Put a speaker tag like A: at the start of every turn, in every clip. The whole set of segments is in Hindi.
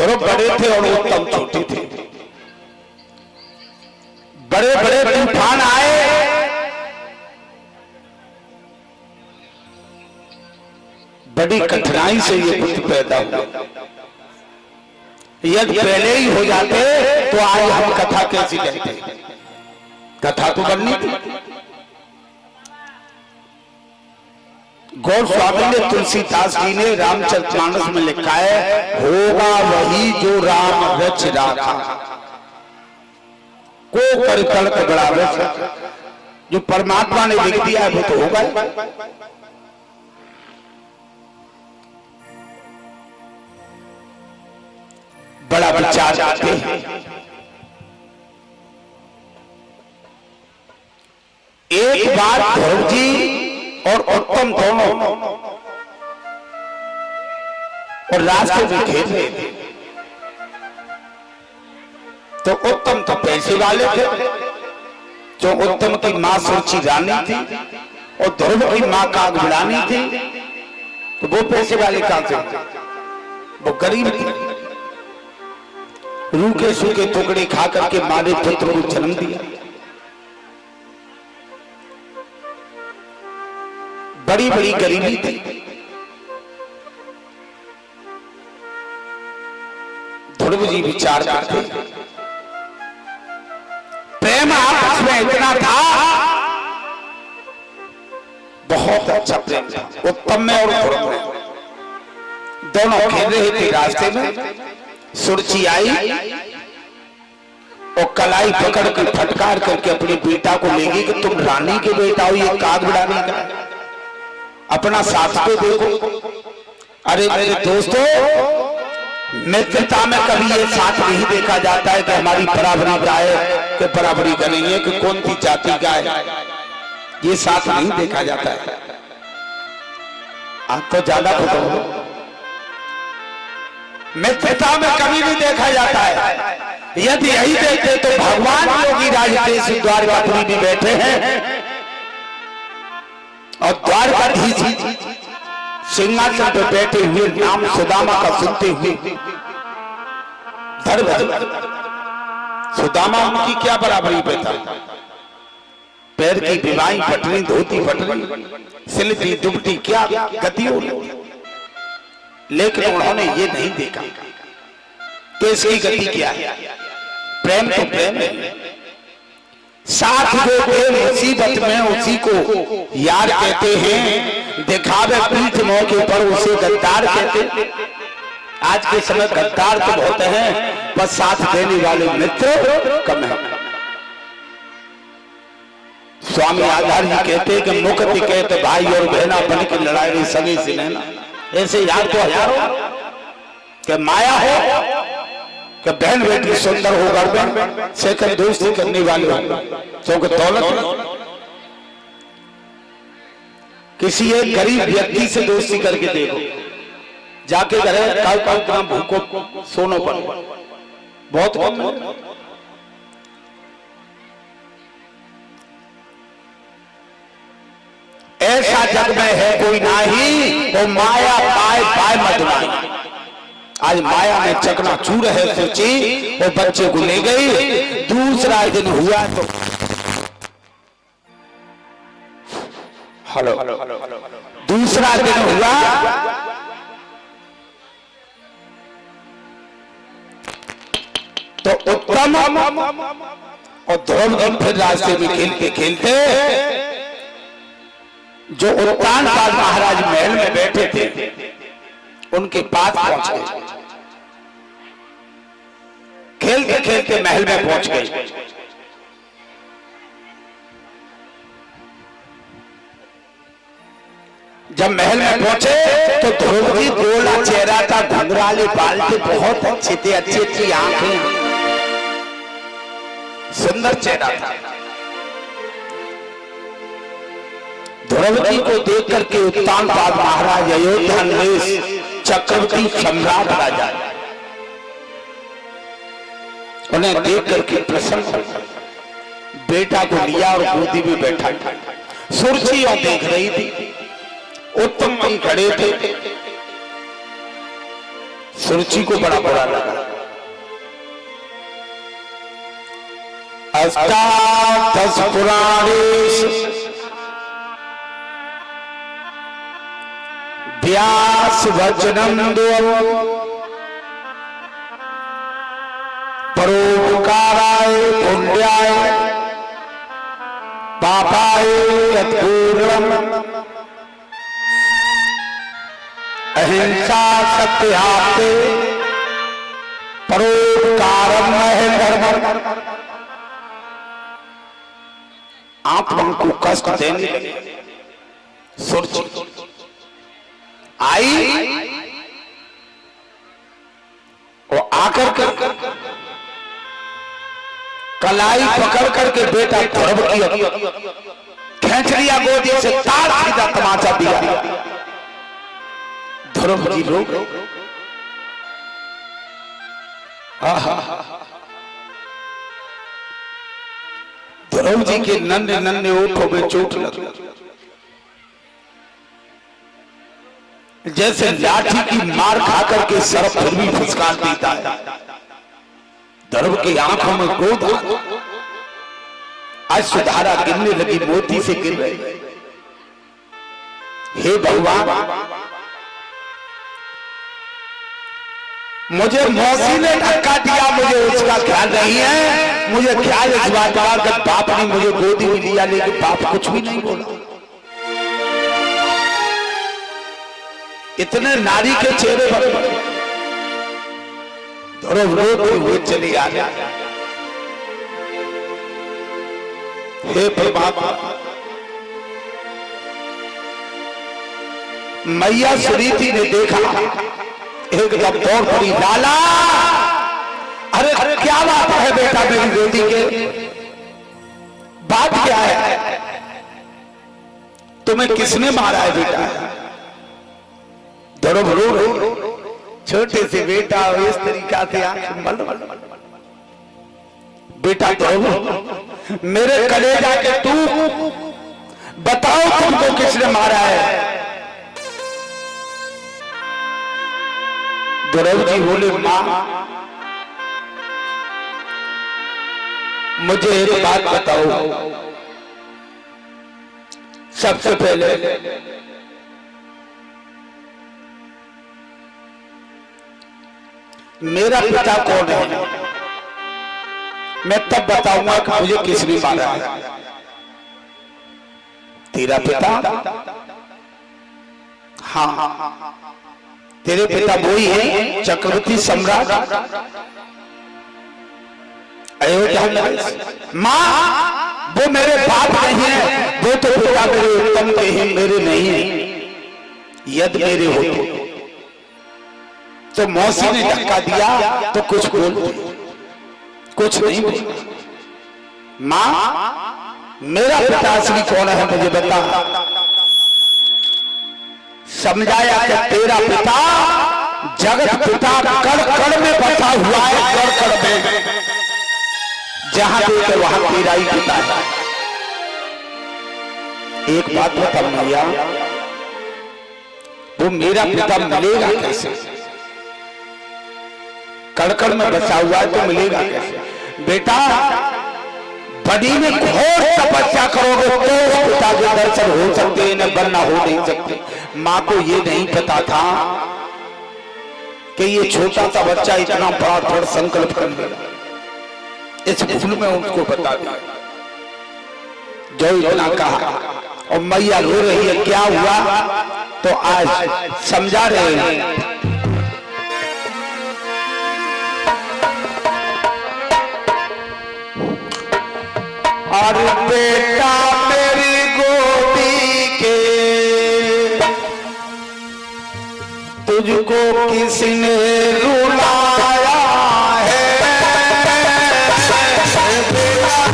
A: ध्रुव बड़े थे और उत्तम छोटे थे। बड़े बड़े तूफान आए, बड़ी कठिनाई से ये पुत्र पैदा हुआ। यदि पहले ही हो जाते तो आज हम कथा कैसी कहते? कथा तो बननी थी। गौर स्वामी ने, तुलसीदास जी ने रामचरितमानस में लिखा है, होगा वही जो राम रच राखा, को कर तड़क बढ़ावे। जो परमात्मा ने लिख दिया है वो तो होगा। बड़ा विचार आते हैं। एक बार ध्रुव जी और उत्तम दोनों और रास्ते में खेल रहे थे। तो उत्तम तो पैसे वाले थे, जो उत्तम की मां सुरुचि रानी थी और ध्रुव की मां कागभड़ानी थी। तो वो पैसे वाले कहां से? वो गरीब थी। रूखे सूखे टुकड़े खा करके मारे पुत्र को जन्म दिया। बड़ी बड़ी गरीबी थी। ध्रुव जी विचार करते, प्रेम आपस में इतना था, बहुत अच्छा प्रेम था उत्तम में और ध्रुव में। दोनों खेल रहे थे रास्ते में। सुरुचि आई और कलाई पकड़ कर फटकार करके अपनी बेटा को ले गई कि तुम रानी के बेटा हो, ये कागभड़ानी का, अपना साथ तो देखो। अरे मेरे दोस्तों, मित्रता में कभी ये साथ नहीं देखा जाता है कि हमारी बराबरी का है कि बराबरी का नहीं है, कि कौन सी जाति का है, ये साथ नहीं देखा जाता है। आप तो ज्यादा बताओ, मित्रता में कभी भी देखा जाता है। यदि यही देखते तो भगवान योगी राजदेश द्वारकापुरी में बैठे हैं और द्वारकाधीश सिंहासन पर बैठे हुए नाम सुदामा का सुनते हुए सुदामा उनकी क्या बराबरी पे था? पैर की बिवाई फटरी, धोती फटरी, सिलती दुपटी, क्या गति हो। लेकिन उन्होंने ये नहीं देखा कि इसकी गति क्या है। प्रेम तो प्रेम है। साथ जो थे मुसीबत में उसी को यार कहते हैं, दिखावे पीठ मौके पर उसे गद्दार कहते। आज के समय गद्दार तो बहुत हैं, पर साथ देने वाले मित्र कम है। स्वामी आधार जी कहते कि मुक्ति कहते भाई और बहना बन की लड़ाई सगे से नैना। ऐसे यार तो हजारों, कि माया हो, कि बहन बेटी सुंदर हो, गर्भ से दोस्ती करने वाले हो, क्योंकि दौलत किसी एक गरीब व्यक्ति से दोस्ती करके देखो, जाके घर काल ग्राम भूखो सोनो पर बहुत कम। ऐसा जग में है कोई नाही, वो माया पाए पाए मधुमाई। आज माया में चकना चूर है सोची, वो बच्चे को ले गई। दूसरा दिन हुआ तो हेलो, दूसरा दिन हुआ तो उत्तम और ध्रुव जी फिर रास्ते में खेलते खेलते जो उत्तानपाद महाराज महल में बैठे थे उनके पास पहुंच गए। खेलते खेलते महल में पहुंच गए। जब महल में पहुंचे तो ध्रुव जी गोला चेहरा था, घुंघराले बाल थे, बहुत अच्छे थे, अच्छी अच्छी आंखें, सुंदर चेहरा था। ध्रुव जी को देख करके उत्तानपाद महाराज अयोध्या नरेश चक्रवर्ती सम्राट राजा उन्हें देख करके प्रसन्न, बेटा को लिया और गोदी में बैठा। सुर्खियां देख रही थी, उत्तम वहीं खड़े थे, सुरुचि को बड़ा बुरा लगा। अष्टादश पुराणेषु व्यास वचनं परोपकाराय पुण्याय पापाय यत्पूर्णम् अहिंसा सत्याते परोपकारम है धर्म। आप लोगों को कष्ट देने लगे। सुरुचि आई और आकर कर कलाई पकड़ करके बेटा ध्रुव की खींच लिया गोदी से, तार सीधा तमाचा दिया। ध्रुव जी रो गए। ध्रुव जी के नन्हे नन्हे ओठों में चोट लगी, जैसे लाठी की मार खाकर के सर फिर भी फुसकार देता है। ध्रुव की आंखों में क्रोध, अश्रुधारा गिरने लगी, मोती से गिर रही। हे भगवान, मुझे मौसी ने धक्का दिया, मुझे उसका ख्याल नहीं है। मुझे ख्याल इस बात का कि बाप ने मुझे गोदी में लिया, लेकिन बाप कुछ भी नहीं बोला। इतने नारी के चेहरे पर ध्रुव रोते हुए चले आ गए। हे परमात्मा, मैया सुनीति ने देखा, एकदम दौड़ पड़ी। लाला, अरे क्या बात है बेटा मेरी बेटी के, बात क्या है? तुम्हें किसने मारा है बेटा? ध्रुव रो, छोटे से बेटा इस तरीका से आंख मल बेटा ध्रुव, मेरे कलेजा के तू बताओ तुमको किसने मारा है? ध्रुव जी बोले, मां मुझे एक बात बताओ। सबसे पहले मेरा पिता कौन है? मैं तब बताऊंगा कि मुझे किसने मारा है। तेरा पिता? हाँ, तेरे पिता वही है चक्रवर्ती सम्राट अयोध्या में। मां, वो मेरे बाप नहीं है, वो तो पिता मेरे उत्तम के हैं, मेरे नहीं है। यदि मेरे होते तो मौसी ने धक्का दिया तो कुछ बोल, कुछ नहीं बोल। मां, मेरा पिता असली कौन है मुझे बता। समझाया कि तेरा पिता जगत पिता कण कण में बसा हुआ है, कण कण में, जहां देखे वहां तेरा ही पिता है। एक बात बता भैया, वो मेरा पिता मिलेगा कैसे? कड़कड़ में बसा हुआ है तो मिलेगा कैसे? बेटा, बड़ी में घोर तपस्या करोगे तो पिता के दर्शन हो सकते हैं, न वरना हो नहीं सकते। माँ को ये नहीं पता था कि ये छोटा सा बच्चा इतना बड़ा दृढ़ संकल्प कर लेगा। इस भूल में उसको बता दिया जो इतना कहा, और मैया रो रही है। क्या हुआ? तो आज समझा रहे हैं। और बेटा मेरी गोदी के तुझको किसने रुलाया है? बेटा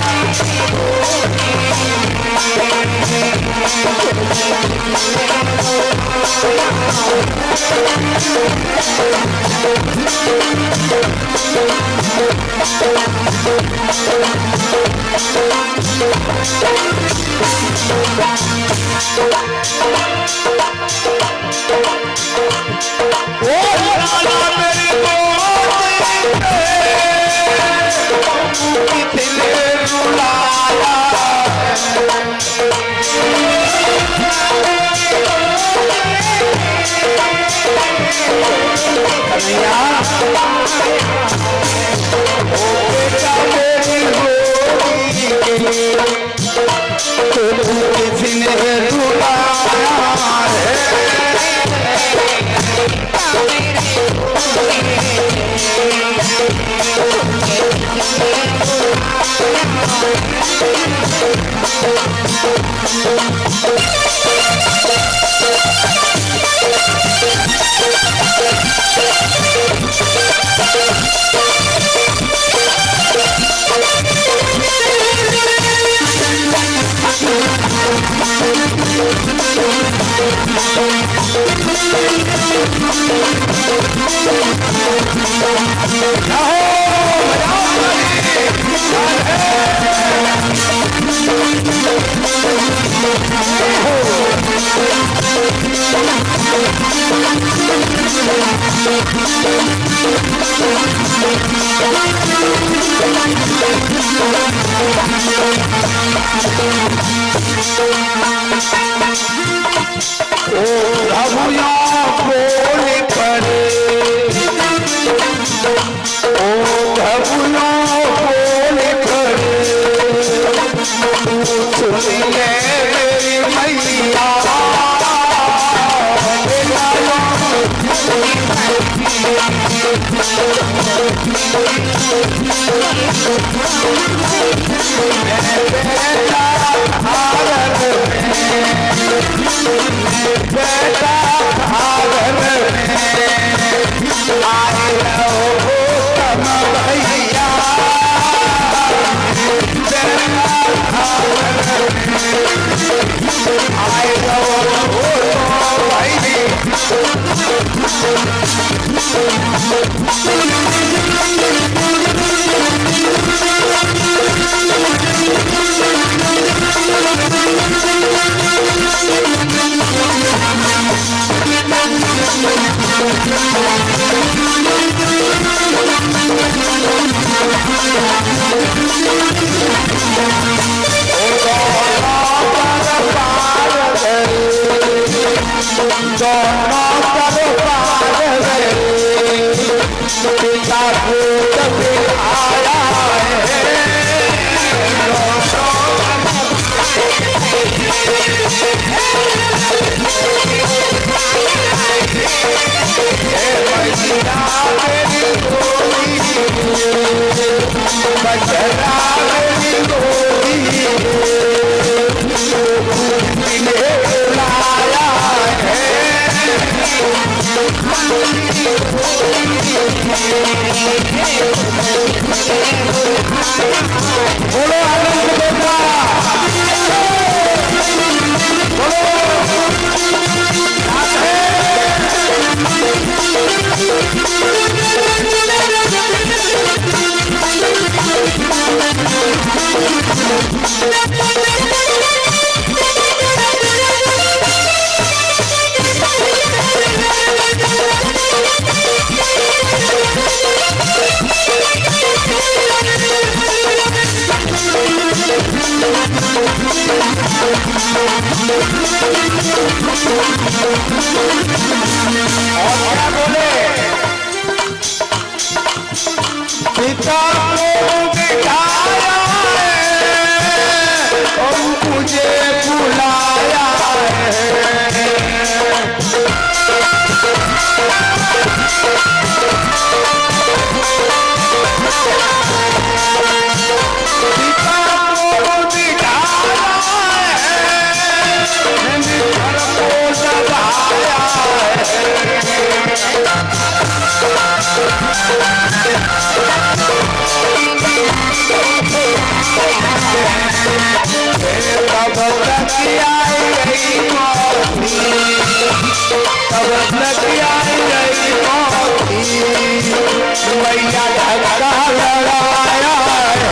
B: मैया धक्का लगाया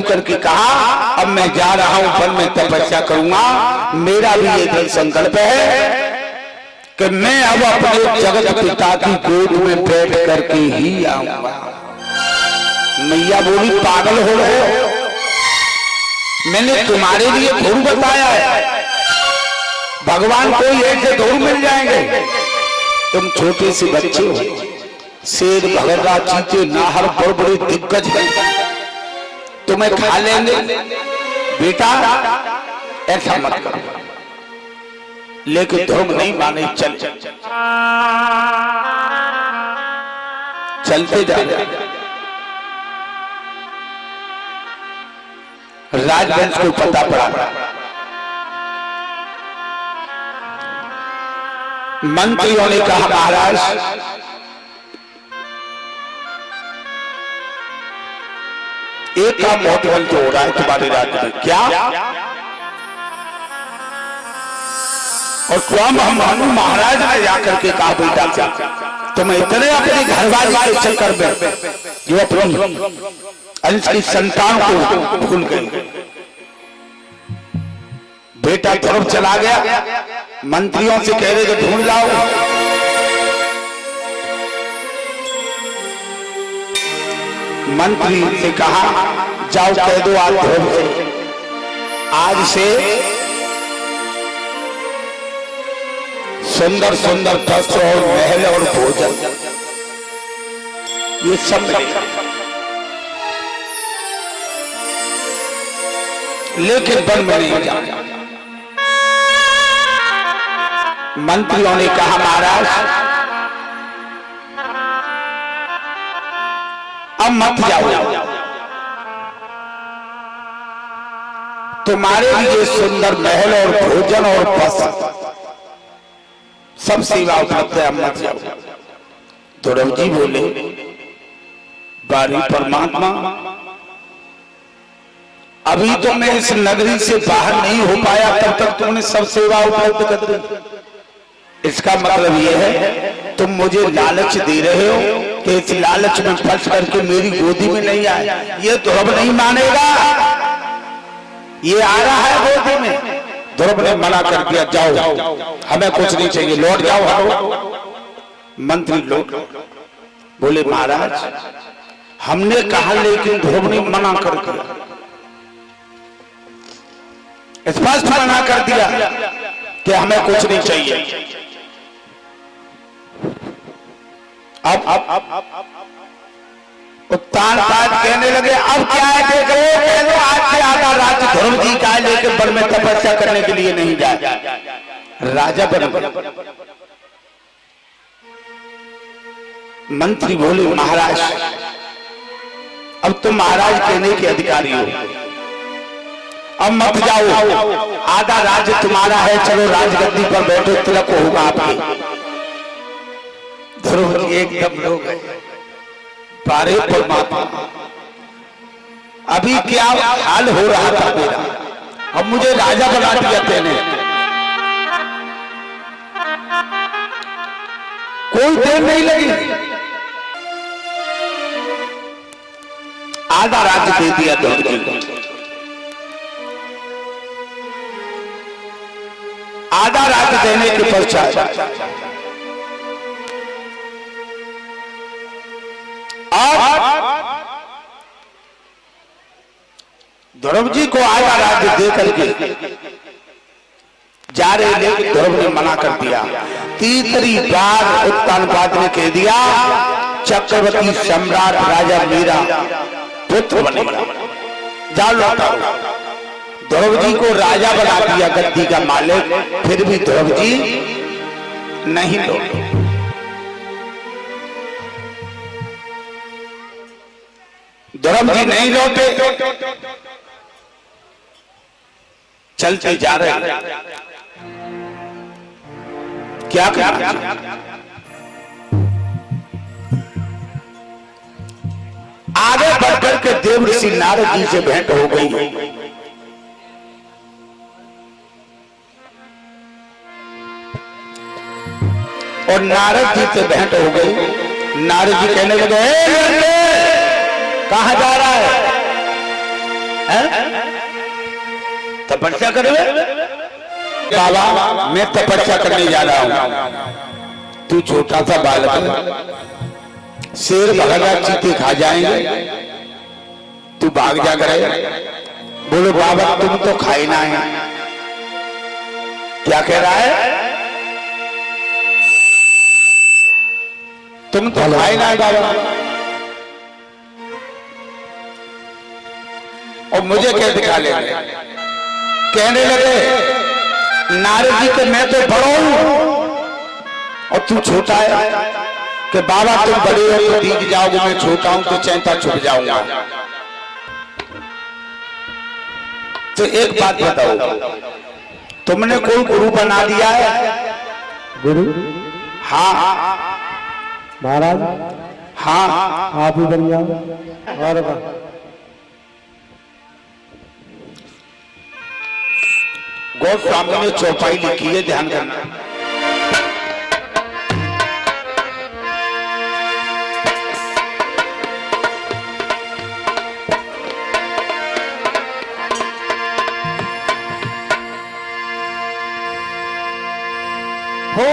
A: करके कहा अब मैं जा रहा हूं वन में तपस्या करूंगा। मेरा भी ये दृढ़ संकल्प है कि मैं अब अपने जगत पिता की गोद में बैठ करके ही आऊंगा। मैया बोली पागल हो रहे हो, मैंने तुम्हारे लिए थोड़ी बताया है, भगवान कोई ऐसे थोड़ी मिल जाएंगे। तुम छोटे से बच्चे हो, शेर भगतरा चीते नाहर बड़े बड़े दिग्गज हैं, तुम्हें खा लेंगे। बेटा ऐसा मत करो, लेकिन धर्म नहीं माने चलते जा रहे। राजवंश को पता पड़ा, मंत्रियों ने कहा महाराज एक काम बहुत गलत हो रहा है तुम्हारे राज्य में। क्या? और स्वामी हमानू महाराज ने जाकर के कहा बेटा क्या तुम्हें इतने अपने घरवाली के चक्कर में जो अपनी अंश की संतान को भूल गए। बेटा तरफ चला गया, मंत्रियों से कह रहे थे ढूंढ लाओ। मंत्री से कहा जाओ कह दो आज से सुंदर सुंदर वस्त्र और महल और भोजन ये सब लेकिन वन में नहीं जा। मंत्रियों ने कहा महाराज अब मत जाओ, तुम्हारे लिए सुंदर महल और भोजन और वस्त्र सब सेवा उपलब्ध है, अब मत जाओ। ध्रुव जी बोले बारी परमात्मा अभी तो मैं इस नगरी से बाहर नहीं हो पाया, तब तक तुमने सब सेवा उपलब्ध कर दी। इसका मतलब यह है तुम मुझे लालच दे रहे हो कि इस लालच में फंस करके मेरी गोदी में नहीं आए। ये ध्रुव नहीं मानेगा, ये आ रहा है गोदी में। ध्रुव ने मना कर दिया जाओ हमें कुछ नहीं चाहिए, लौट जाओ। मंत्री लोग बोले महाराज हमने कहा लेकिन ध्रुव ने मना कर दिया, स्पष्ट मना कर दिया कि हमें कुछ नहीं चाहिए। अब उत्तान कहने लगे अब क्या है देख रहे हो, कह दो आज से आधा राज्य ध्रुव जी का लेकर वन में तपस्या करने के लिए नहीं जाए, राजा बन। मंत्री बोले महाराज अब तुम महाराज कहने के अधिकारी हो, अब मत जाओ, आधा राज्य तुम्हारा है, चलो राजगद्दी पर बैठो, तिलक होगा आपके। ध्रुव जी एकदम रो गए, पारे परमात्मा अभी क्या हाल हो रहा था मेरा, अब मुझे राजा बना दिया तेने। कोई देर नहीं लगी, आधा राज्य दे दिया ध्रुव जी को। आधा राज्य देने के पश्चात ध्रुव जी को आधा राज्य दे करके जा रहे, लेकिन ध्रुव ने मना कर दिया। तीसरी बार उत्तानपाद ने कह दिया चक्रवर्ती सम्राट राजा मेरा पुत्र बनेगा। जा लौटा। ध्रुव जी को राजा बना दिया, गद्दी का मालिक, फिर भी ध्रुव जी नहीं लौटे। ध्रुव जी नहीं लौटे, चलते जा रहे। क्या करना? आगे बढ़कर के देव ऋषि नारद जी से भेंट हो गई। और नारद जी से भेंट हो गई। नारद जी कहने लगे, कहां जा रहा है? तपस्या करे? बाबा मैं तपस्या करने जा रहा हूं। तू छोटा सा बालक है, शेर भगा चीते खा जाएंगे, तू भाग जा करे। बोलो बाबा तुम तो खाए ना है। क्या कह रहा है? तुम तो खाए ना है बाबा, और मुझे क्या दिखा ले? कहने लगे नारद जी के मैं तो बड़ा हूं और तू छोटा है। कि बाबा तुम बड़े हो तो दिख जाओगे, मैं छोटा हूं तो चैनता छुप जाऊंगा। तो एक बात बताओ, तुमने कोई गुरु बना दिया है?
B: गुरु?
A: हाँ
B: महाराज।
A: हाँ
B: आप ही बन जाओ। और
A: गोस्वामी ने चौपाई लिखी है, ध्यान करना। हो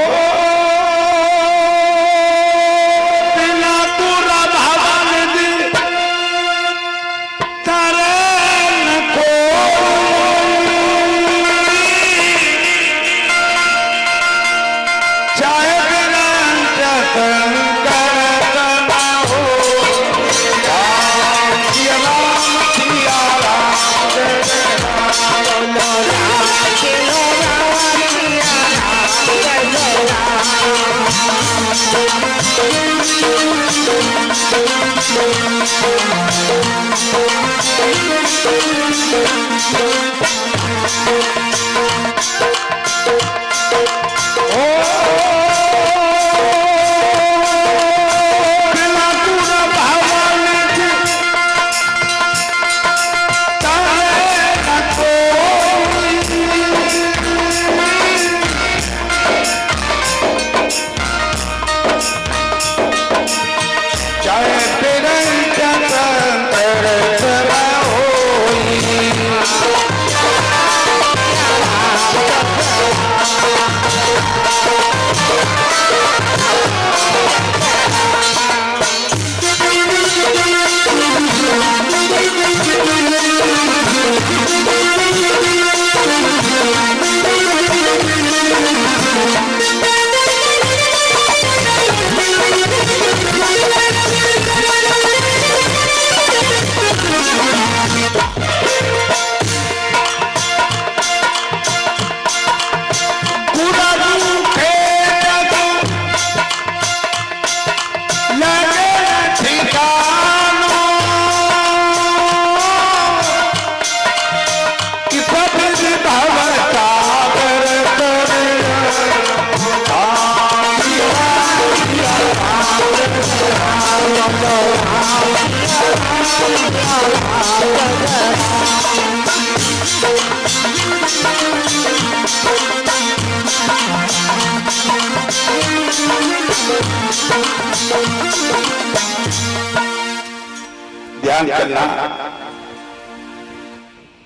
A: ध्यान करना।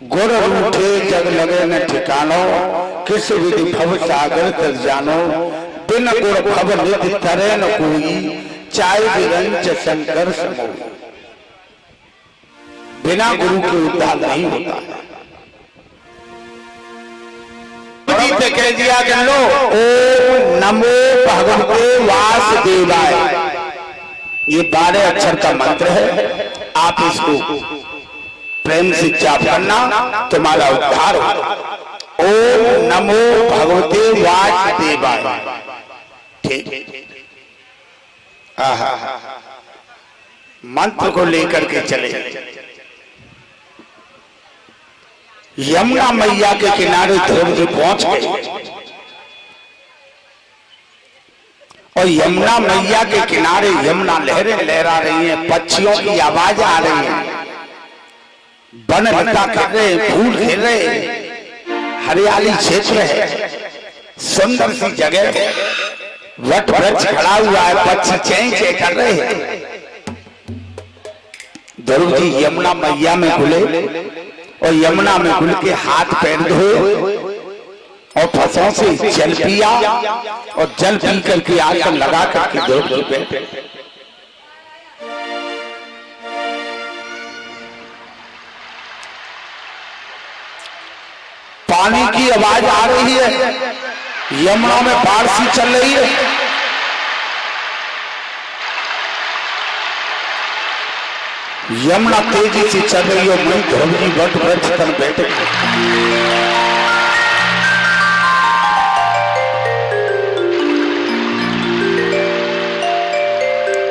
A: गुर रूठे जग लगे न ठिकानो, किस विधि भव सागर तर जानो। बिन गुर भव निधि तरे न कोई, चाय विरंच शंकर समोई। बिना गुरु के उद्धार नहीं होता है। से कह दिया कि लो ओम नमो भगवते वासुदेवाय। ये 12 अक्षर का मंत्र है, आप इसको प्रेम से जाप करना, तुम्हारा उद्धार होगा। ओम नमो भगवते वासुदेवाय। ठीक, आहा, मंत्र को लेकर के चले। यमुना मैया के किनारे ध्रुव जी पहुंच गए और यमुना मैया के किनारे यमुना लहरें लहरा रही हैं, पक्षियों की आवाज आ रही है, वन लता कर रहे, फूल खिल रहे, हरियाली क्षेत्र है, सुंदर सी जगह है, वट वृक्ष खड़ा हुआ है, पक्षी चें चें कर रहे हैं। ध्रुव जी यमुना मैया में घुले और यमुना में घुल के हाथ पैर धोए और फसों से जल पिया और जल पी करके आकर लगा करके ध्रुव जी बैठे। पानी की आवाज आ रही है, यमुना में बाढ़ सी चल रही है। यमुना तेजी से चल रही है, मैं ध्रुव जी वट वृक्ष तन बैठे।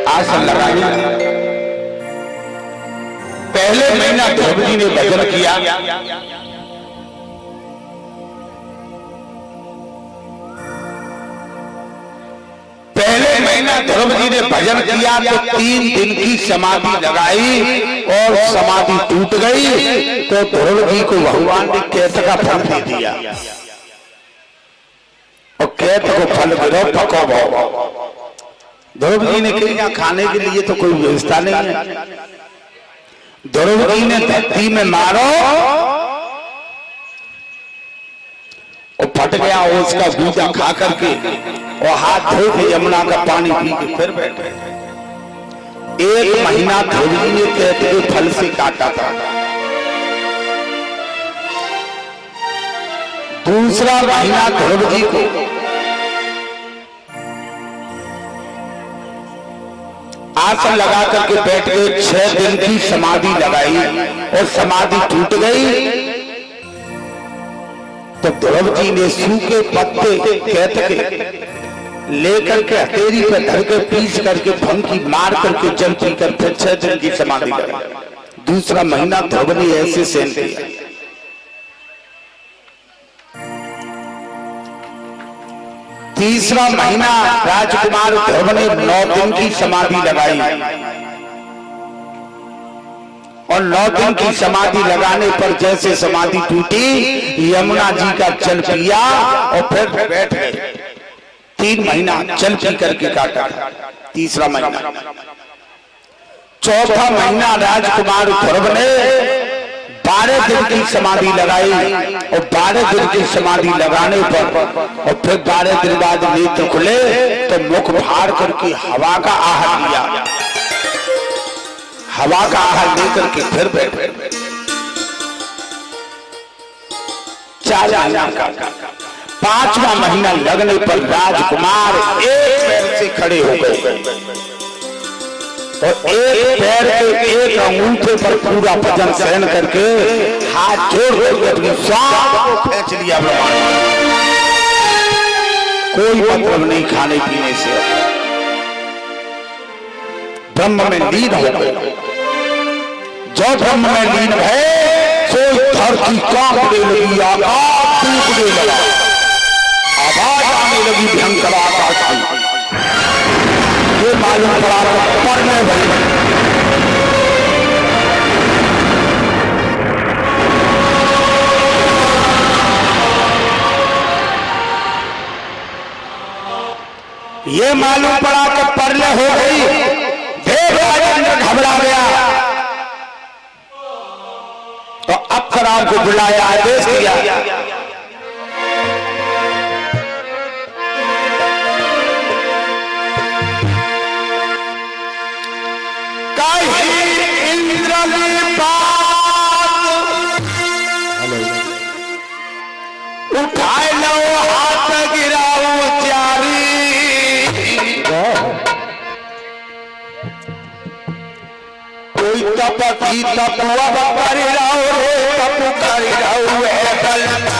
A: आसन लगाई। पहले महीना ध्रुव जी ने भजन किया, पहले महीना ध्रुव जी ने भजन किया तो 3 दिन की समाधि लगाई और समाधि टूट गई तो ध्रुव जी को भगवान ने कैत का फल दे दिया और कैत को फल गिरो पको भाव। ध्रुव जी ने कहा खाने के लिए तो कोई व्यवस्था नहीं है। ध्रुव जी ने धरती में मारो और फट गया, उसका बीजा खा करके और हाथ धो के यमुना का पानी पी के फिर बैठे। 1 महीना ध्रुव जी ने कैत के फल से काटा था। दूसरा महीना ध्रुव जी को आसन लगा करके बैठ गए। 6 दिन की समाधि लगाई और समाधि टूट गई तो ध्रुव जी ने सूखे पत्ते कैत के लेकर के हथेली पर धर के पीस करके फंकी मार करके जल पीकर फिर 6 दिन की समाधि लगाई। दूसरा महीना ध्रुव ने ऐसे सहन किया। तीसरा महीना राजकुमार ध्रुव ने 9 दिन की समाधि लगाई और 9 दिन की समाधि लगाने पर जैसे समाधि टूटी, यमुना जी का जल पिया और फिर बैठ गए। 3 महीना जल पी करके काटा। तीसरा महीना। चौथा महीना राजकुमार ध्रुव ने 12 दिन की समाधि लगाई और 12 दिन की समाधि लगाने पर और फिर 12 दिन बाद नेत्र खुले तो मुख फाड़ करके हवा का आहार लिया। हवा का आहार लेकर के फिर बैठे। 4 महीना का 5वां महीना लगने पर राजकुमार एक पैर से खड़े हो गए और एक पैर के एक अंगूठे पर पूरा भजन सहन करके हाथ जोड़ करके अपनी सांप को खींच लिया। कोई मतलब नहीं खाने पीने से, ब्रह्म में लीन हो गए। जो ब्रह्म में लीन है सो धरती कांपने लगी, आकाश टूटने लगा, आवाज आने लगी भयंकर आकाश की। ये मालूम पड़ा पढ़ने वाले ये मालूम पड़ा कि परले हो गई। देवराज घबरा गया तो अप्सराओं को बुलाया, आदेश दिया इंद्र उठाए लो, हाथ गिराओ चारी। कोई तप की तपुआ कर रहो रे तपु कर रहो है बलना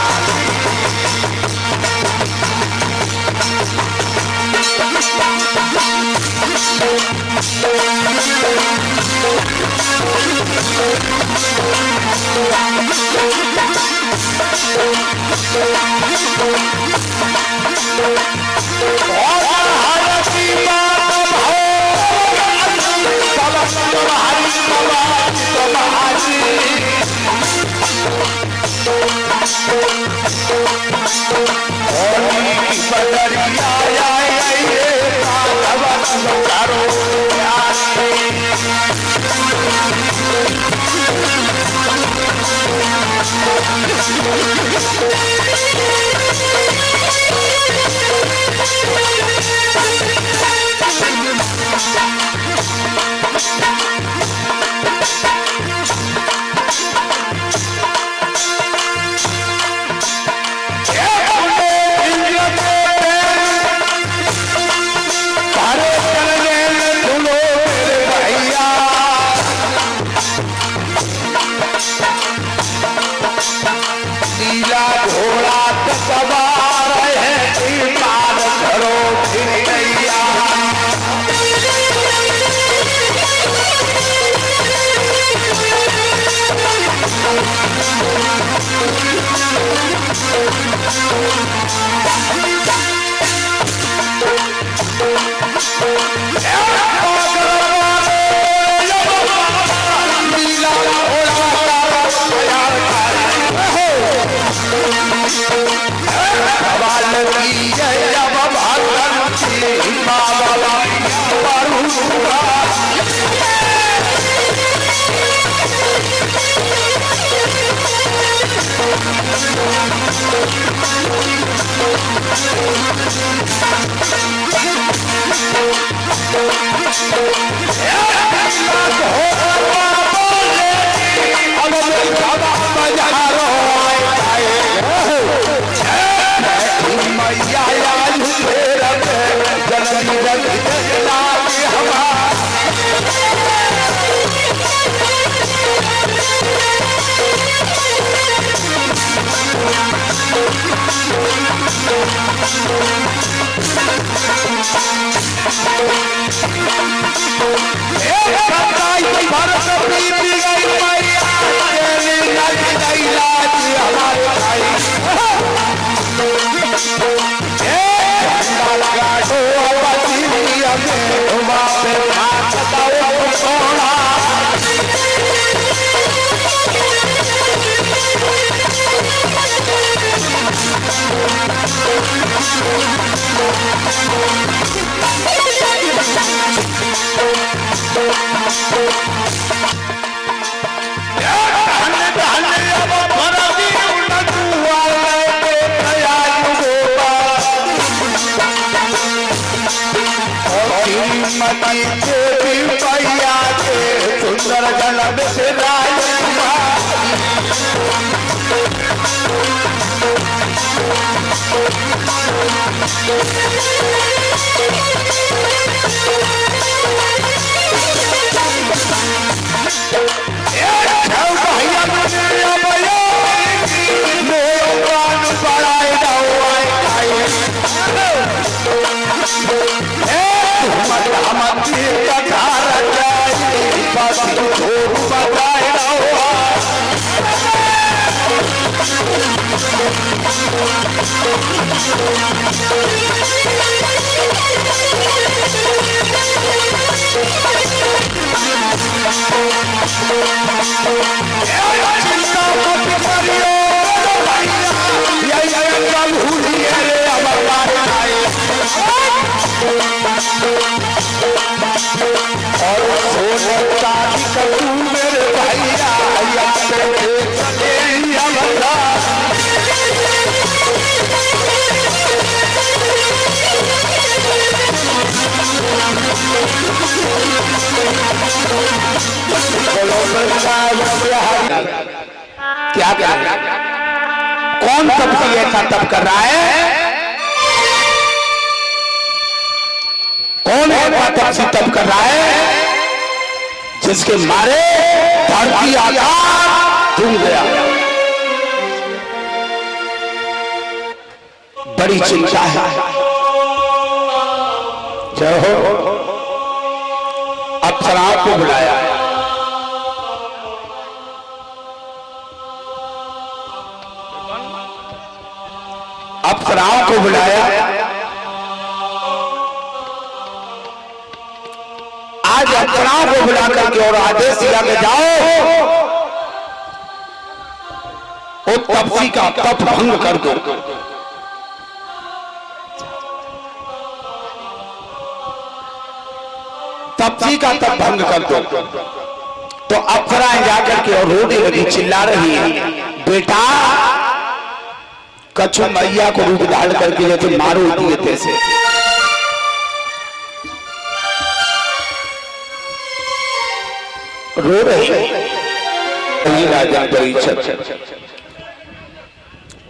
A: सुंदर जल से क्या कर रहा है? कौन तपसी ऐसा तप कर रहा है? कौन ऐसा तपसी तप कर रहा है जिसके मारे धरती आकाश झूम गया? बड़ी चिंता है। जय हो। अप्सराओं को बुलाया, अप्सराओं को बुलाया। आज अप्सराओं को बुला करके और आदेश दिया कि जाओ वो तपसी का तप भंग कर दो। तपसी का तप भंग कर दो। तो अप्सराएं जाकर के और रोने लगी, चिल्ला रही है, बेटा कछु मैया को रूप धारण करके जैसे मारो दिए तैसे। रो रहे राजा परीक्षित।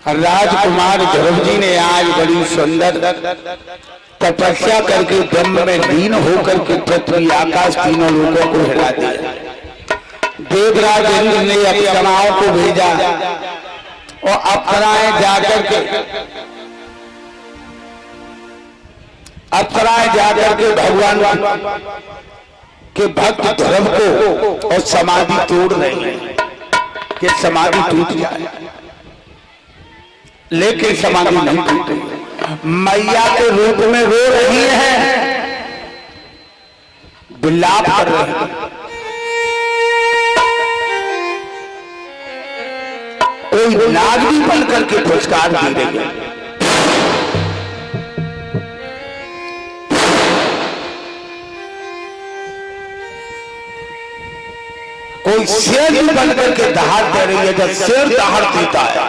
A: राजकुमार ध्रुव जी ने आज बड़ी सुंदर तपस्या करके ब्रह्म में लीन होकर के पृथ्वी आकाश तीनों लोगों को हिला दिया। देवराज इंद्र ने अप्सराओं को भेजा और अप्सराएं जाकर के भगवान के भक्त ध्रुव को और समाधि तोड़ रहे हैं कि समाधि टूट जाए, लेकिन समाधि नहीं टूटी। मैया के रूप में रो रही है, विलाप कर रही है। कोई नागरी बन करके पुरस्कार दे रही है। कोई शेर बन करके दहाड़ दे रही है, जब शेर दहाड़ देता है।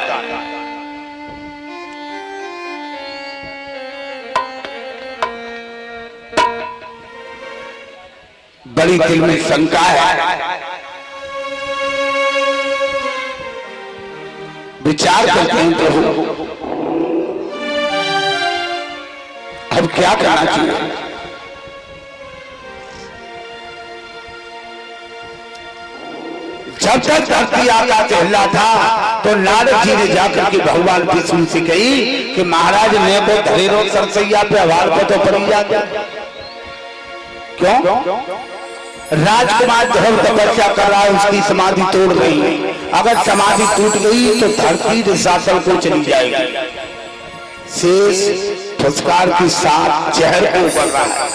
A: बड़ी दिल में शंका है, विचार करते हैं प्रभु अब क्या करना चाहिए। जब तक धरती आकाश हिला था तो नारद जी ने जाकर के भगवान विष्णु से कही कि महाराज मैं को धरेरो सरसैया पे हवाल को तो पड़ी जाता। क्यों? राजकुमार ध्रुव तपस्या कर रहा है, उसकी समाधि तोड़ गई है। अगर समाधि टूट गई तो धरती रसातल को चली जाएगी। शेष पुरस्कार के साथ जहर को उबल रहा है।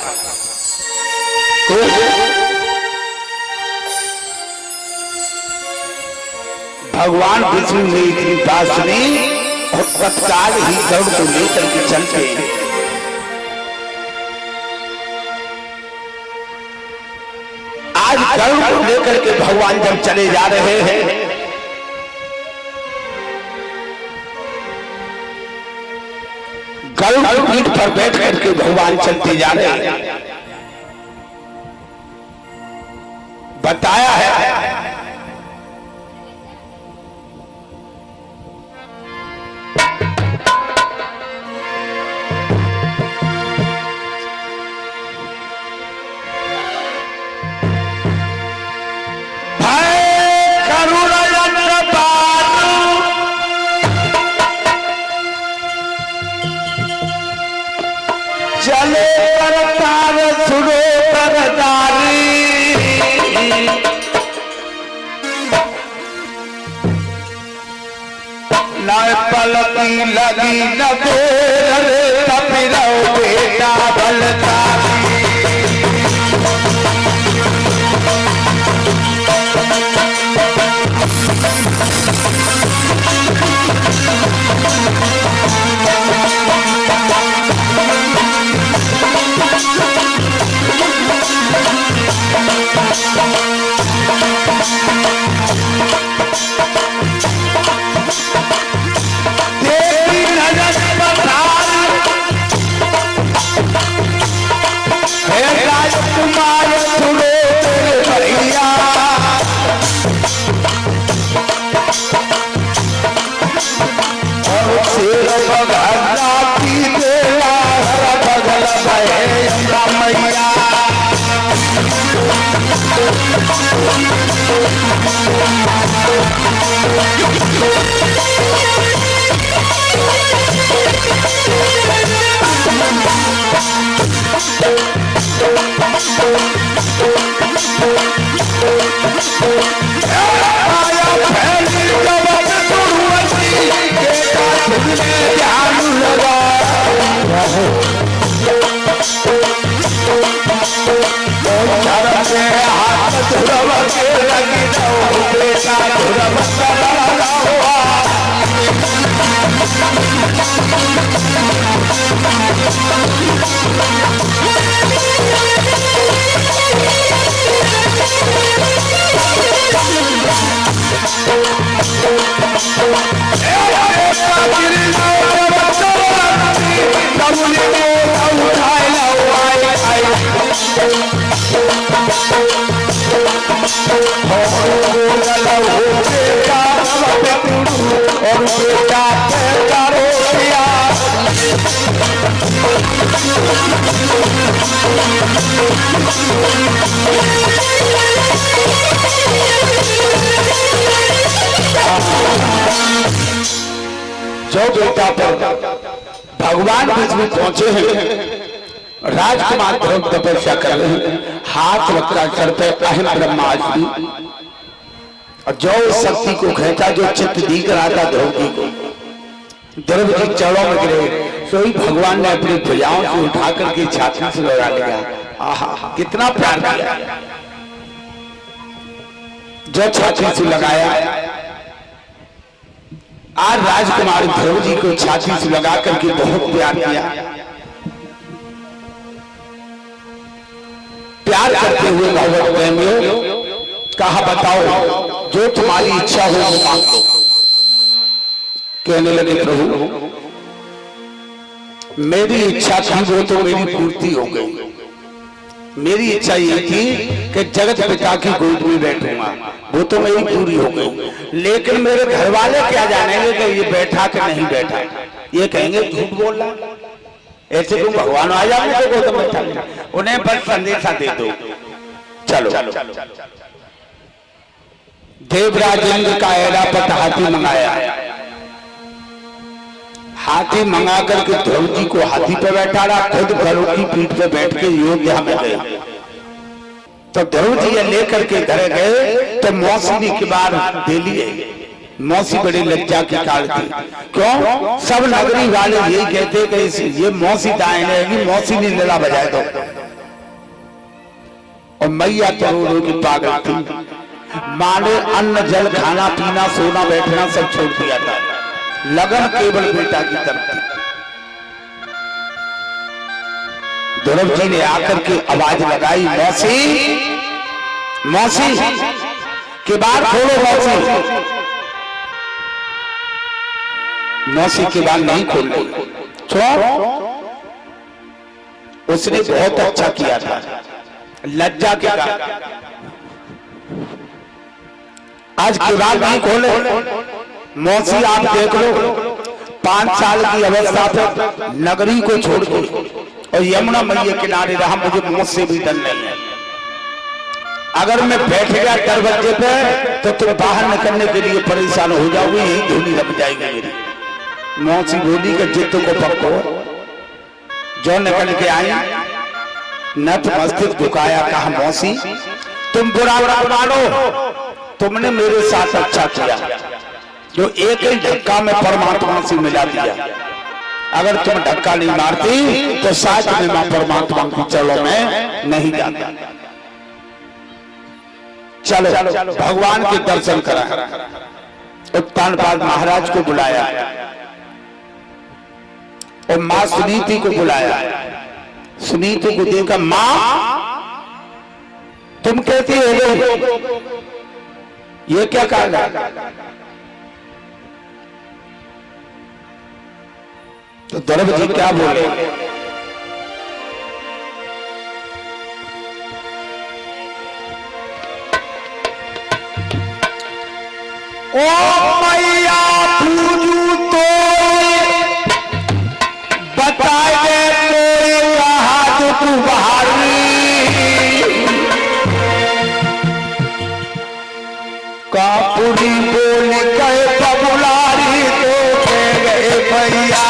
A: भगवान विष्णु ने इतनी बात सुनी और तत्काल ही गरुड़ को लेकर के चलते आज गरुड़ को लेकर के भगवान जब चले जा रहे हैं, गरुड़ की पीठ पर बैठ करके भगवान चलते जा रहे हैं। बताया है चले करतार सुनो करतारी, न पलकी लगी न देर कपिलो बेटा बलतारी। जो बेटा पर भगवान बीच में पहुंचे हैं, राजकुमार ध्रुव तपस्या कर रहे हैं, हाथ रखा सर पे अहम ब्रह्मास्त्र, और जो शक्ति को खेचा जो चित्त दिख रहा था ध्रुव जी को, ध्रुव जी चरणों में गिरे, तो ही भगवान ने अपनी भुजाओं से उठा करके छाती से लगा लिया। आहा, कितना प्यार किया। जो छाती से लगाया, आज राजकुमार ध्रुव जी को छाती से लगा करके बहुत प्यार किया। प्यार करते हुए भगवत प्रेमियों कहा, बताओ जो तुम्हारी इच्छा हो वो मांग लो। कहने लगे, प्रभु मेरी इच्छा थी वो तो मेरी पूर्ति हो गई। मेरी इच्छा ये थी कि जगत पिता की गोद में बैठूंगा, वो तो मेरी पूरी हो गई। लेकिन मेरे घर वाले क्या जानेंगे कि ये बैठा कि नहीं बैठा? ये कहेंगे झूठ बोल रहा, ऐसे तुम भगवान आ जाओगे तो गोद में बैठा। उन्हें बस संदेशा दे दो, चलो। देवराज इंद्र का ऐरावत हाथी मंगाया। हाथी मंगा करके ध्रुव जी को हाथी पे बैठा रहा, खुद गरुड़ की पीठ पे बैठ के अयोध्या में गए। तो ध्रुव जी ये लेकर के घर गए तो मौसी ने के बार दे लिए। मौसी बड़ी लज्जा की काल थी। क्यों? सब नगरी वाले यही कहते कि ये मौसी दाएं रहेगी, मौसी ने लीला बजाए दो। और मैया करोड़ों की पागल थी, माने अन्न जल खाना पीना सोना बैठना सब छोड़ दिया था, लगन केवल बेटा की तरफ थी। ध्रुव जी ने आकर के आवाज लगाई, मौसी मौसी के बार खोलो। मौसी मौसी के बार नहीं खोल रही। उसने बहुत अच्छा किया था, लज्जा के कारण आज के बाद नहीं खोले। मौसी आप देख लो, 5 साल की अवस्था पे नगरी को छोड़ के और यमुना मैया किनारे रहा, मुझे मौत से भी डर नहीं है। अगर मैं बैठ गया दरवाजे पे तो तुम बाहर निकलने के लिए परेशान हो जाओगे, यही धुनी लग जाएगी मेरी। मौसी बोली कि जिद्द को पक्को। जो निकल के आई, नत मस्तिष्क झुकाया, कहा मौसी तुम बुरा मानो, तुमने मेरे साथ अच्छा किया जो एक ही धक्का में परमात्मा से मिला दिया। अगर तुम धक्का नहीं मारती तो साथ में मैं परमात्मा की चरणों में नहीं जाता। चलो भगवान के दर्शन करा। उत्तानपाद महाराज को बुलाया और मां सुनीति को बुलाया। सुनीति को देखा, मां तुम कहती हो ये क्या कारण है? तो ध्रुव जी क्या बोले? ओ मैया पूजू तो बताए दे कोई कहा तो तू बाहरी कापुरी बोल गए बबुलारी तो कह गए भैया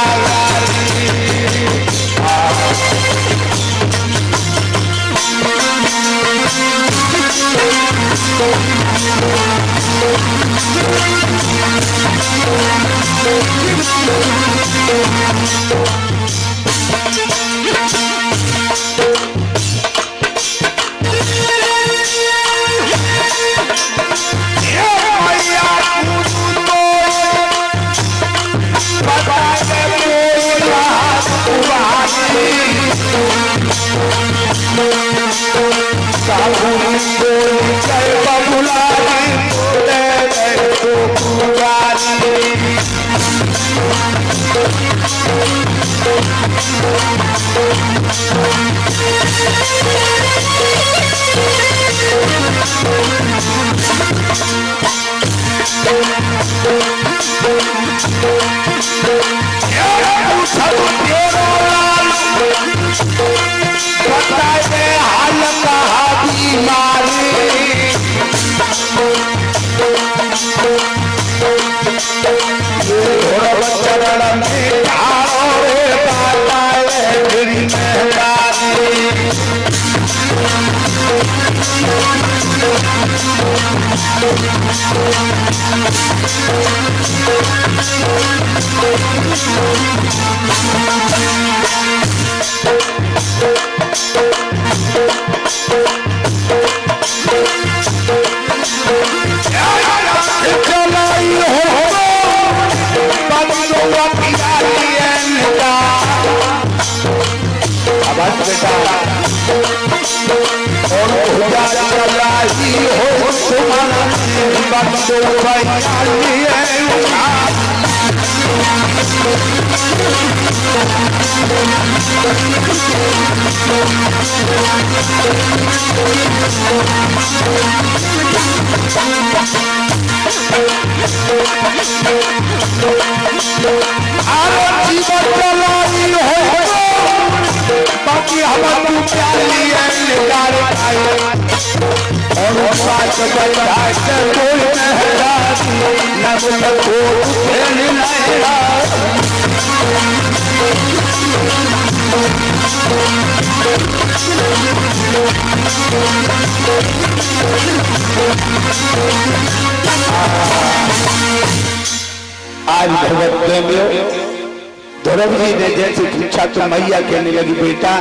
A: आज भगवत प्रेमियों ध्रुव जी ने जैसे पूछा तो मैया कहने लगी बेटा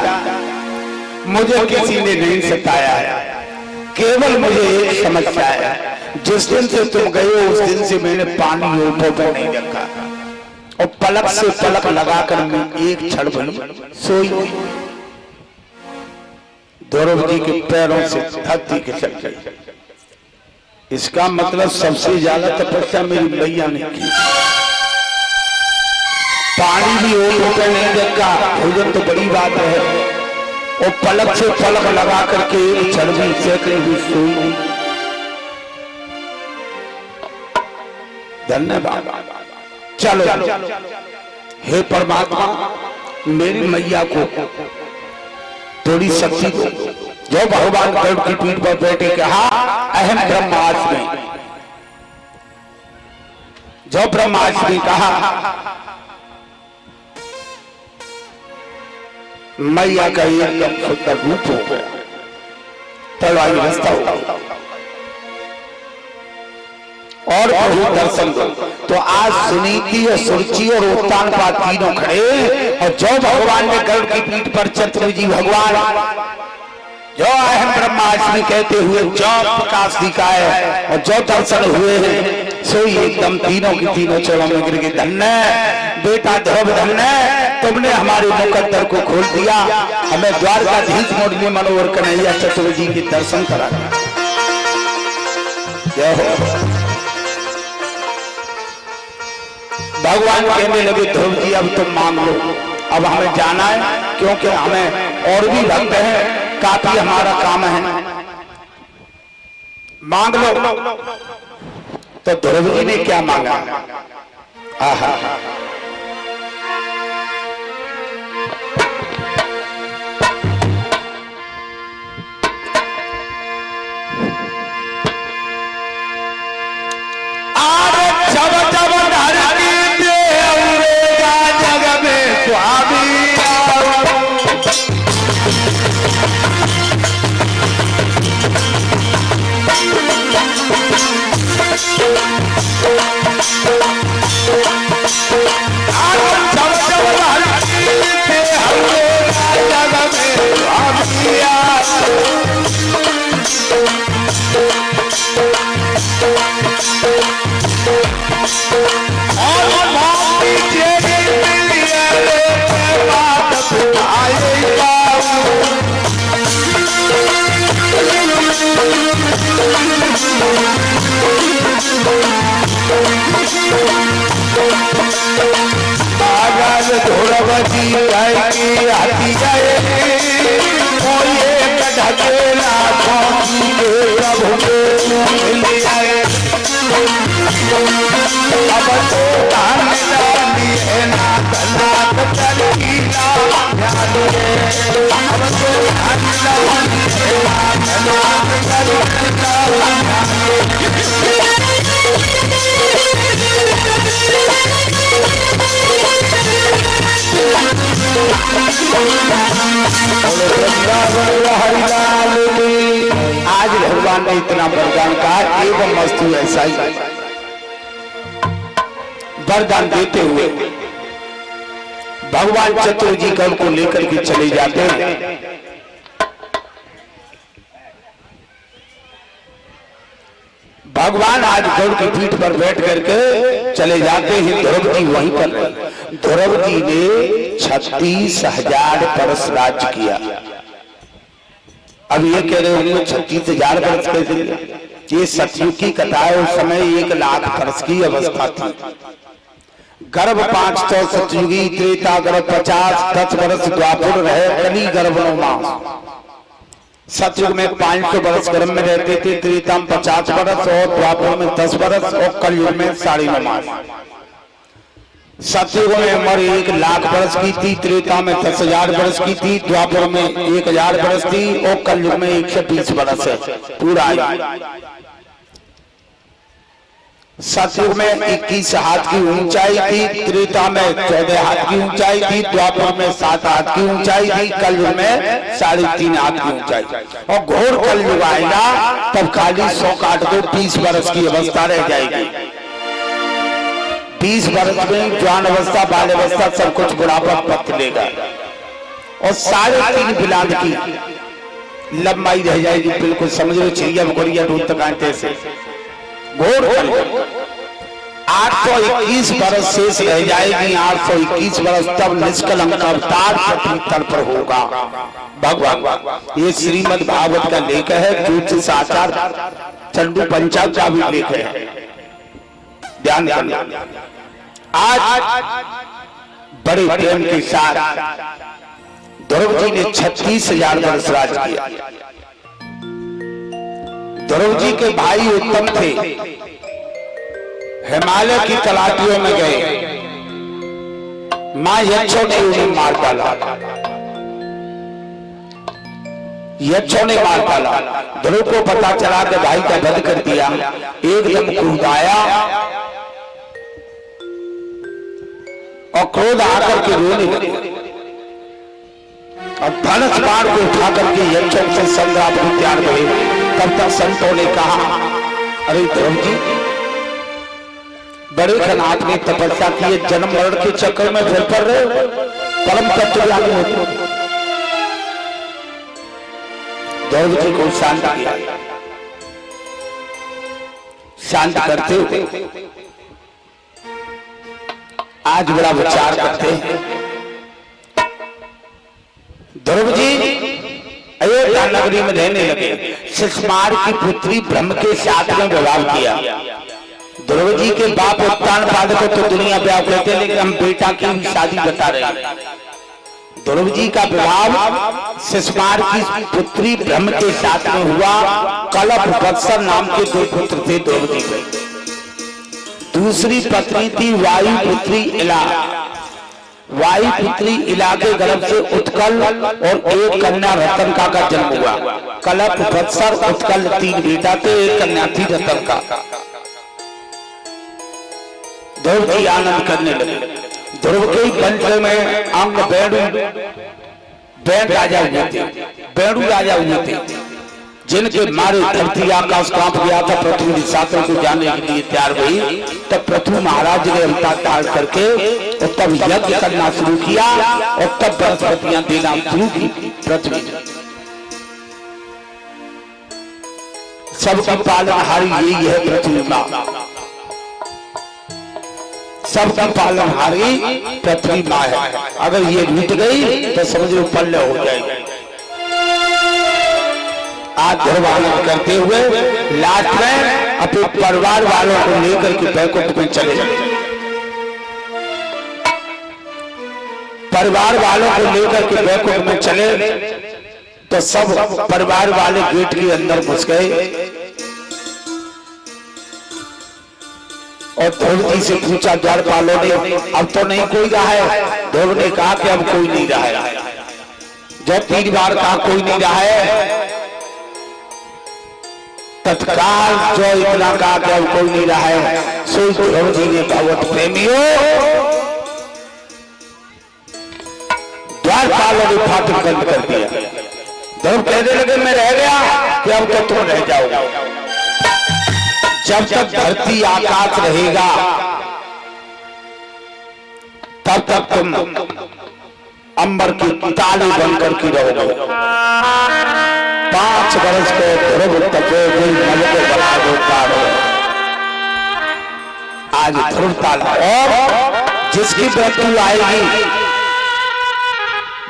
A: मुझे किसी ने नहीं सताया केवल मुझे एक समस्या है जिस दिन से तुम गए हो उस दिन से मैंने पानी ओठों पर नहीं रखा और पलक से पलक लगाकर मैं एक क्षण भर सोई ध्रुव जी के पैरों से धरती खिसक गई। इसका मतलब सबसे ज्यादा तपस्या मेरी मैया ने की। पानी भी ओठों पर नहीं रखा भोजन तो बड़ी बात है और पलक से पलक लगा करके एक क्षण भी सेकंड भी सोई। धन्यवाद। चलो हे परमात्मा मेरी मैया को थोड़ी शक्ति दो। जो भगवान गरुड़ की पीठ पर बैठे कहा अहम ब्रह्मास्मि, जो ब्रह्मास्मि कहा मैया का एकदम सुंदर रूप हो गया, तलवारी रास्ता हो और प्रभु दर्शन दो। तो आज सुनीति और सुरुचि और उत्तान पाद तीनों खड़े और जो भगवान ने गरुड़ की पीठ पर चतुर्भुजी भगवान जो अहम ब्रह्मास्मि कहते हुए जो प्रकाश दिखाए और जो दर्शन हुए हैं सो एकदम तीनों की तीनों चरणों में गिर गए। धन्य बेटा ध्रुव धन्य, तुमने हमारे मुकद्दर को खोल दिया, हमें द्वारकाधीश मोड़ने मनोहर कन्हैया चतुर्भुजी के दर्शन करा दिया। जय हो। भगवान कहने लगे ध्रुव जी अब तुम मांग लो, अब हमें जाना है क्योंकि हमें और भी भक्त हैं, काफी हमारा काम है, मांग लो। तो ध्रुव जी ने क्या मांगा? आहा प्रभु मिल जाए अब तो दान डालिए नाथ नाथ चलीला ध्यान रे अब तो दान डालिए नाथ नाथ चलीला ध्यान आज भगवान ने इतना वरदान कहा एवं वस्तु ऐसा ही वरदान देते हुए भगवान चतुर जी गण को लेकर के चले जाते हैं। भगवान आज गरुड़ की पीठ पर बैठ करके चले जाते हैं। ध्रुव जी वहीं पर ध्रुव जी ने 36,000 वर्ष राज्य किया। अब ये कह रहे होंगे 36,000 वर्ष कैसे? ये सतयुग की कथा है। उस समय 1,00,000 वर्ष की अवस्था थी। गर्भ 500 सतयुगी, त्रेता गर्भ 50, 10 वर्ष द्वापर रहे, कली गर्भ 9 मास। सतयुग में 500 वर्ष गर्भ में रहते थे, त्रेता में 50 वर्ष और द्वापर में 10 वर्ष और कलयुग में 9.5 मास। सतयुग में उम्र 1,00,000 वर्ष की थी, त्रेता में 10,000 वर्ष की थी, द्वापर में 1,000 वर्ष थी और कलयुग में 120 वर्ष है पूरा। सतयुग में 21 हाथ की ऊंचाई थी, त्रेता में 14 हाथ की ऊंचाई थी, द्वापर में 7 हाथ की ऊंचाई थी, कलयुग में 3.5 हाथ की ऊंचाई। और घोर कलयुग आएगा तब खाली 100 काट दो 20 वर्ष की अवस्था रह जाएगी। 20 वर्ष में जवान अवस्था, बाल अवस्था सब कुछ बुढ़ापा पत लेगा और 3.5 बिलाद की लंबाई रह जाएगी। बिल्कुल समझ लो चिड़िया बकरिया दूध तक आते से घोर 821 वर्ष शेष रह जाएगी। 821 वर्ष तब निष्कलंक अवतार पृथ्वी तल पर होगा भगवान। ये श्रीमद् भागवत का लेख है, ज्योतिष आचार चंडू पंचांग का भी लेख है। ध्यान करना। आज बड़े प्रेम के साथ ध्रुव जी ने 36,000 वर्ष राज किया। ध्रुव जी के भाई उत्तम थे, हिमालय की तलाटियों में गए, मां यक्षों ने उन्हें मार डाला। यक्षों ने मार डाला। ध्रुव को पता चला कि भाई का वध कर दिया, एकदम क्रोध आया और क्रोध आकर के रोने लगे और धनुष बाण को उठा करके यक्षों से संग्राम को तैयार हुए। तब तक संतों ने कहा, अरे ध्रुव जी बड़े खनात ने तपस्या की, जन्म मरण के चक्कर में फिर पड़ रहे हो, परम तत्वज्ञानी होते। ध्रुव जी को शांत किया। शांत करते हुए आज बड़ा विचार करते हैं। ध्रुव जी अयोध्या नगरी में रहने लगे। शिशुपाल की पुत्री ब्रह्म के साथ में विवाह किया। ध्रुव जी के बाप उत्तानपाद को तो दुनिया व्याप कहते हैं, लेकिन हम बेटा की भी शादी बता रहे हैं। ध्रुव जी का विवाह शिशुपाल की पुत्री ब्रह्म के साथ में हुआ। कलप वत्सर नाम के 2 पुत्र थे ध्रुव जी के। दूसरी पत्नी थी वायु पुत्री इला। वायु पुत्री इला के गर्भ से उत्कल और एक कन्या रतनका का जन्म हुआ। कलप वत्सर उत्कल 3 बेटा थे, एक कन्या थी रतनका। ध्रुव जी आनंद करने लगे। ध्रुव के वंश में अंग बेणु राजा हुए थे। बेणु राजा हुए थे जिनके मारे धरती आकाश कांप गया था। पृथ्वी निशाचर को जाने के लिए तैयार हुई। तब पृथ्वी महाराज ने अवतार धारण करके और तब यज्ञ करना शुरू किया और तब बृहस्पतियां देना शुरू की पृथ्वी। सबकी पालनहारी यही है पृथ्वी मां। सबकी पालनहारी पृथ्वी मां है। अगर ये मिट गई तो समझ लो पल्ले हो जाएगी। आज ध्रुवालन करते हुए लास्ट में अपने परिवार वालों को लेकर के बैकुंठ में चले गए। परिवार वालों को लेकर के बैकुंठ में चले तो सब परिवार वाले गेट के अंदर घुस गए। और ध्रुव जी से पूछा द्वारपालों ने अब तो नहीं कोई रहा है। ध्रुव ने कहा कि अब कोई नहीं रहा है। जब 3 बार कहा कोई नहीं रहा है, तत्काल जो इतना कहा कि अब कोई नहीं रहा है, सो ध्रुव जी ने भगवत प्रेमियों द्वारपालों ने फाटक बंद कर दिया। ध्रुव कहने लगे मैं रह गया कि अब तो तुम रह जाओगे। जब तक धरती आकाश रहेगा तब तक तुम अंबर की ताली बनकर की रहोगे। 5 वर्ष के ध्रुव तपे नल को बना दो तारो। आज ध्रुव ताला और जिसकी मृत्यु आएगी,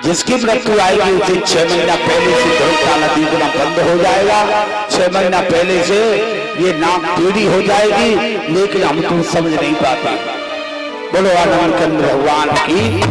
A: जिसकी मृत्यु आएगी उसे 6 महीना पहले से ध्रुव ताला दीपना बंद हो जाएगा। 6 महीना पहले से ये नाम पीढ़ी हो जाएगी, लेकिन हम तुम समझ नहीं पाते। बोलो आनंद कंद भगवान की।